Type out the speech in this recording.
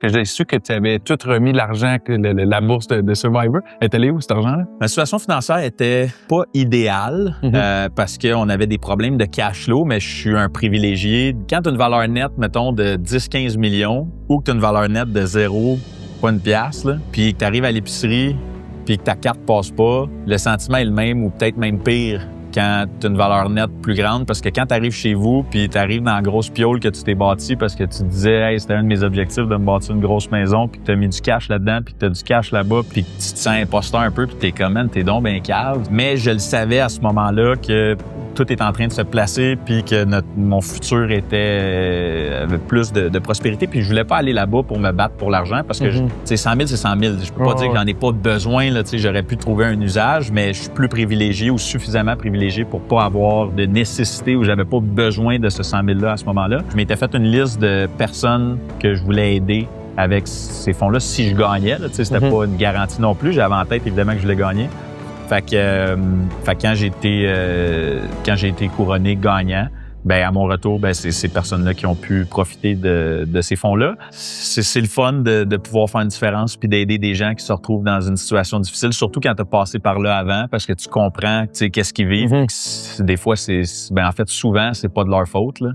que j'ai su que tu avais tout remis l'argent, que la bourse de Survivor. Elle est allée où, cet argent-là? Ma situation financière était pas idéale parce qu'on avait des problèmes de cash flow, mais je suis un privilégié. Quand tu as une valeur nette, mettons, de 10-15 millions ou que tu as une valeur nette de 0, pas une pièce, là, puis que tu arrives à l'épicerie puis que ta carte passe pas, le sentiment est le même ou peut-être même pire quand tu as une valeur nette plus grande, parce que quand tu arrives chez vous puis tu arrives dans la grosse piole que tu t'es bâti parce que tu te disais « Hey, c'était un de mes objectifs de me bâtir une grosse maison », puis que tu as mis du cash là-dedans, puis que tu as du cash là-bas, puis que tu te sens imposteur un peu, puis t'es comme « T'es donc ben cave ». Mais je le savais à ce moment-là que tout est en train de se placer, puis que mon futur avait plus de prospérité, puis je voulais pas aller là-bas pour me battre pour l'argent, parce que 100 000, c'est 100 000. Je peux pas dire que j'en ai pas besoin, là, j'aurais pu trouver un usage, mais je suis plus privilégié ou suffisamment privilégié pour pas avoir de nécessité ou j'avais pas besoin de ce 100 000-là à ce moment-là. Je m'étais fait une liste de personnes que je voulais aider avec ces fonds-là si je gagnais. C'était pas une garantie non plus. J'avais en tête, évidemment, que je voulais gagner. Fait que quand j'ai été couronné gagnant, ben à mon retour, ben c'est ces personnes-là qui ont pu profiter de ces fonds-là. C'est le fun de pouvoir faire une différence puis d'aider des gens qui se retrouvent dans une situation difficile, surtout quand tu as passé par là avant, parce que tu comprends, tu sais, qu'est-ce qu'ils vivent. Des fois, en fait, souvent, c'est pas de leur faute, là.